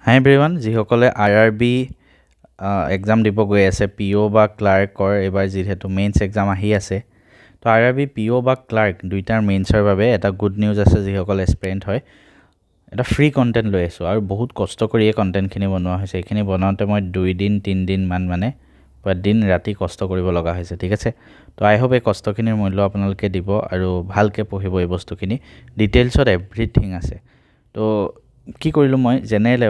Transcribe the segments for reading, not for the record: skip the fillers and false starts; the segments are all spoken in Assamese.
হাই এভৰিৱান, যিসকলে RRB এক্সাম দিব গৈ আছে, PO বা ক্লাৰ্কৰ এইবাৰ যিহেতু মেইনছ এক্সাম আহি আছে, তো RRB PO বা ক্লাৰ্ক দুইটাৰ মেইনছৰ বাবে এটা গুড নিউজ আছে। যিসকল এস্পিৰেণ্ট হয়, এটা ফ্ৰী কণ্টেণ্ট লৈ আছোঁ আৰু বহুত কষ্ট কৰি এই কণ্টেণ্টখিনি বনোৱা হৈছে। এইখিনি বনাওঁতে মই 2 দিন 3 দিনমান পুৰা দিন ৰাতি কষ্ট কৰিব লগা হৈছে, ঠিক আছে। তো আই হোপ এই কষ্টখিনিৰ মূল্য আপোনালোকে দিব আৰু ভালকৈ পঢ়িব এই বস্তুখিনি। ডিটেইলছত এভৰিথিং আছে। তো কি কৰিলোঁ মই, জেনেৰেল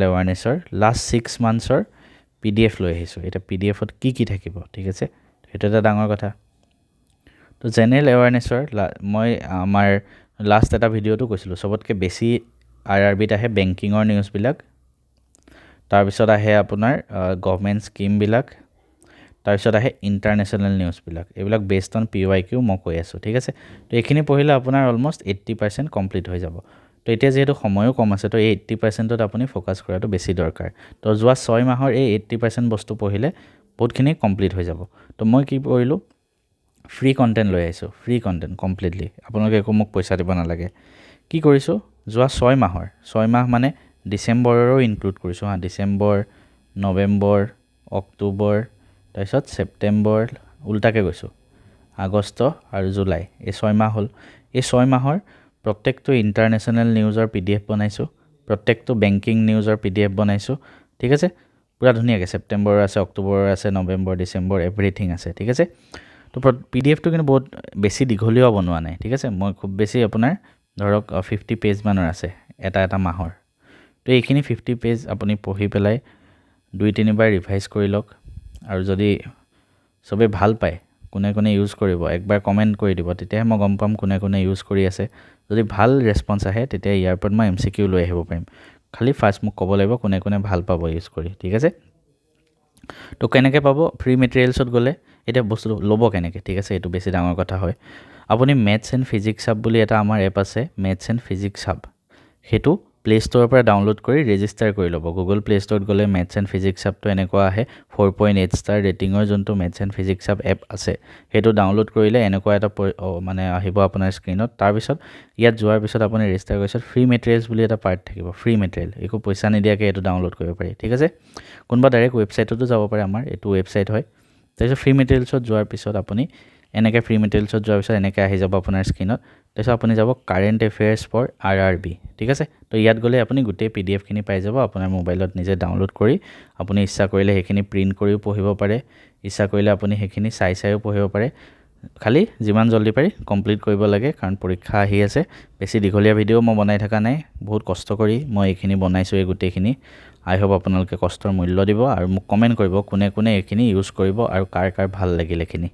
এৱাৰনেছৰ লাষ্ট 6 মান্থছৰ PDF লৈ আহিছোঁ। এতিয়া PDFত কি থাকিব, ঠিক আছে, সেইটো এটা ডাঙৰ কথা। তো জেনেৰেল এৱাৰনেছৰ মই আমাৰ লাষ্ট এটা ভিডিঅ'টো কৈছিলোঁ, চবতকৈ বেছি RRBত আহে বেংকিঙৰ নিউজবিলাক, তাৰপিছত আহে আপোনাৰ গভৰ্ণমেণ্ট স্কিমবিলাক, তাৰপিছত আহে ইণ্টাৰনেশ্যনেল নিউজবিলাক। এইবিলাক বেছড অন PYQ মই কৈ আছোঁ, ঠিক আছে। তো এইখিনি পঢ়িলে আপোনাৰ অলম'ষ্ট 80% কমপ্লিট হৈ যাব। তো এতিয়া যিহেতু সময়ো কম আছে, তো এই 80%ত আপুনি ফ'কাছ কৰাটো বেছি দৰকাৰ। তো যোৱা 6 মাহৰ এই 80% বস্তু পঢ়িলে বহুতখিনি কমপ্লিট হৈ যাব। তো মই কি কৰিলোঁ, ফ্ৰী কণ্টেণ্ট লৈ আহিছোঁ, ফ্ৰী কণ্টেণ্ট কমপ্লিটলি। আপোনালোকে একো মোক পইচা দিব নালাগে। কি কৰিছোঁ, যোৱা 6 মাহ মানে ডিচেম্বৰৰো ইনক্লুড কৰিছোঁ ডিচেম্বৰ, নৱেম্বৰ, অক্টোবৰ, তাৰপিছত ছেপ্টেম্বৰ, উল্টাকৈ গৈছোঁ, আগষ্ট আৰু জুলাই, এই 6 মাহ হ'ল। এই 6 মাহৰ প্ৰত্যেকটো ইণ্টাৰনেশ্যনেল নিউজৰ PDF বনাইছোঁ, প্ৰত্যেকটো বেংকিং নিউজৰ PDF বনাইছোঁ, ঠিক আছে। পূৰা ধুনীয়াকৈ ছেপ্টেম্বৰৰ আছে, অক্টোবৰৰ আছে, নৱেম্বৰ, ডিচেম্বৰ, এভৰিথিং আছে, ঠিক আছে। তো PDFটো কিন্তু বহুত বেছি দীঘলীয়াও বনোৱা নাই, ঠিক আছে। মই খুব বেছি আপোনাৰ ধৰক 50 পেজমানৰ আছে এটা মাহৰ। তো এইখিনি 50 পেজ আপুনি পঢ়ি পেলাই 2-3 বাৰ ৰিভাইজ কৰি লওক। আৰু যদি চবেই ভাল পায়, কোনে ইউজ কৰিব, একবাৰ কমেণ্ট কৰি দিব, তেতিয়াহে মই গম পাম কোনে ইউজ কৰি আছে। যদি ভাল ৰেছপন্স আহে, তেতিয়া ইয়াৰ ওপৰত মই MCQ লৈ আহিব পাৰিম। খালি ফাৰ্ষ্ট মোক ক'ব লাগিব কোনে ভাল পাব ইউজ কৰি, ঠিক আছে। তো কেনেকৈ পাব, ফ্ৰী মেটেৰিয়েলছত গ'লে এতিয়া বস্তুটো ল'ব কেনেকৈ, ঠিক আছে, এইটো বেছি ডাঙৰ কথা হয়। আপুনি মেথছ এণ্ড ফিজিক্স হাব বুলি এটা আমাৰ এপ আছে, মেথছ এণ্ড ফিজিক্স হাব, সেইটো প্লে' ষ্ট'ৰৰ পৰা ডাউনলোড কৰি ৰেজিষ্টাৰ কৰি ল'ব। গুগল প্লে' ষ্ট'ৰত গ'লে মেথছ এণ্ড ফিজিক্স হাবটো এনেকুৱা আহে, 4.8 ষ্টাৰ ৰেটিঙৰ যোনটো maths and physics hub app আছে, সেইটো ডাউনলোড কৰিলে এনেকুৱা এটা আহিব আপোনাৰ স্ক্ৰীণত। তাৰপিছত ইয়াত যোৱাৰ পিছত আপুনি ৰেজিষ্টাৰ কৰাৰ পিছত ফ্ৰী মেটেৰিয়েলছ বুলি এটা পাৰ্ট থাকিব, ফ্ৰী মেটেৰিয়েল, একো পইচা নিদিয়াকৈ এইটো ডাউনলোড কৰিব পাৰি, ঠিক আছে। কোনোবা ডাইৰেক্ট ৱেবছাইটতো যাব পাৰে, আমাৰ এইটো ৱেবছাইট হয়। তাৰপিছত ফ্ৰী মেটেৰিয়েলছত যোৱাৰ পিছত আপুনি এনেকৈ এনেকৈ আহি যাব আপোনাৰ স্ক্ৰীণত। তাৰপিছত আপুনি যাব কাৰেণ্ট এফেয়াৰ্ছ ফৰ RRB, ঠিক আছে। তো ইয়াত গ'লে আপুনি গোটেই PDFখিনি পাই যাব আপোনাৰ মোবাইলত নিজে ডাউনলোড কৰি। আপুনি ইচ্ছা কৰিলে সেইখিনি প্ৰিণ্ট কৰিও পঢ়িব পাৰে, ইচ্ছা কৰিলে আপুনি সেইখিনি চাইও পঢ়িব পাৰে। খালি যিমান জল্দি পাৰি কমপ্লিট কৰিব লাগে, কাৰণ পৰীক্ষা আহি আছে। বেছি দীঘলীয়া ভিডিঅ' মই বনাই থকা নাই, বহুত কষ্ট কৰি মই এইখিনি বনাইছোঁ, এই গোটেইখিনি। আই হোপ আপোনালোকে কষ্টৰ মূল্য দিব আৰু মোক কমেণ্ট কৰিব কোনে এইখিনি ইউজ কৰিব আৰু কাৰ ভাল লাগিল এইখিনি।